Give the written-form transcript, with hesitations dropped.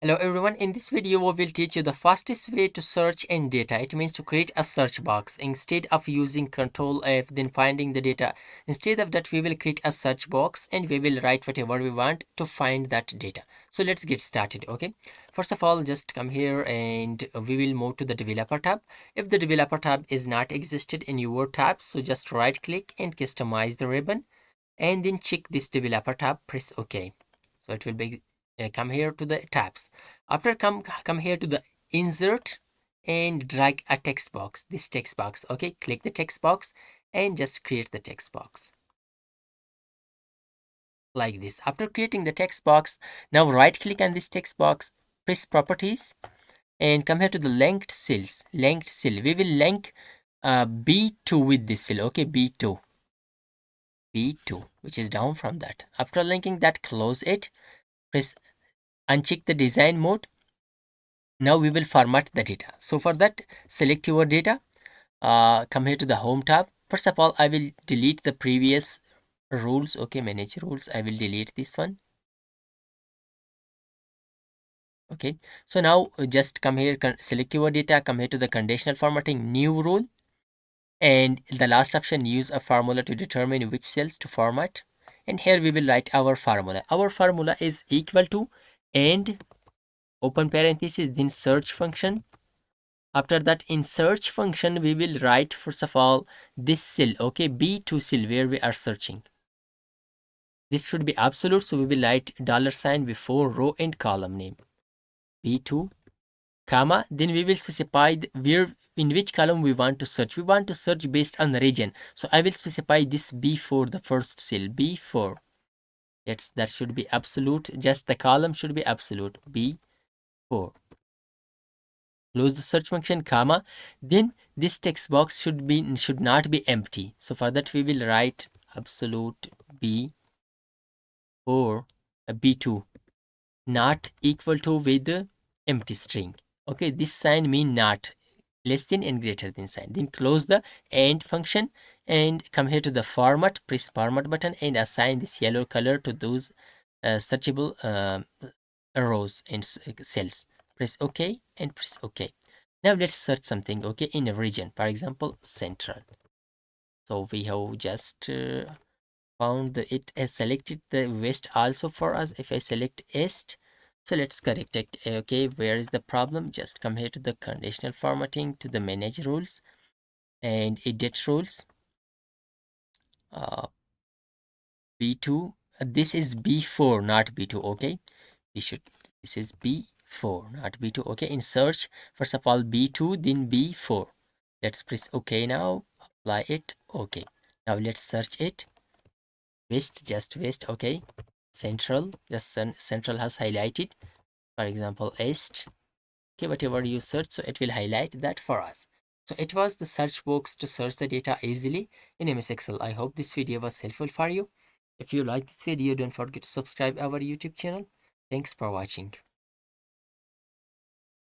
Hello everyone, in this video we will teach you the fastest way to search in data. It means to create a search box instead of using Control F then finding the data. Instead of that we will create a search box and we will write whatever we want to find that data. So let's get started. Okay, first of all just come here and we will move to the developer tab. If the developer tab is not existed in your tab, so just right click and customize the ribbon and then check this developer tab, press OK. So it will be come here to the tabs. After come here to the insert and drag a text box, this text box. Okay, click the text box and just create the text box like this. After creating the text box, now right click on this text box, press properties and come here to the linked cells. Linked cell, we will link B2 with this cell. Okay, B2, which is down from that. After linking that, close it, press uncheck the design mode. Now we will format the data. So for that, select your data, come here to the home tab. First of all, I will delete the previous rules. Okay, manage rules, I will delete this one. Okay, so now just come here, select your data, come here to the conditional formatting, new rule, and the last option, use a formula to determine which cells to format. And here we will write our formula. Our formula is equal to and open parenthesis then search function. After that, in search function we will write first of all this cell, okay, B2 cell where we are searching. This should be absolute, so we will write $sign before row and column name, B2 comma, then we will specify where in which column we want to search. We want to search based on the region, so I will specify this B4, the first cell, B4. That should be absolute, just the column should be absolute, B4. Close the search function, comma, then this text box should not be empty. So for that we will write absolute B4 B2 not equal to with the empty string. Okay, this sign mean not, less than and greater than sign. Then close the AND function and come here to the format, press format button and assign this yellow color to those searchable rows and cells. Press OK and press OK. Now let's search something, okay, in a region, for example, central. So we have just found it has selected the west also for us. If I select east, so let's correct it. Okay, where is the problem? Just come here to the conditional formatting, to the manage rules and edit rules. B2, this is B4 not B2. Okay, this is B4 not B2. Okay, in search, first of all B2 then B4. Let's press OK now, apply it. Okay, now let's search it. West, just west. Okay, central, just central has highlighted, for example east. Okay, whatever you search, so it will highlight that for us. So it was the search box to search the data easily in MS Excel. I hope this video was helpful for you. If you like this video, don't forget to subscribe our YouTube channel. Thanks for watching.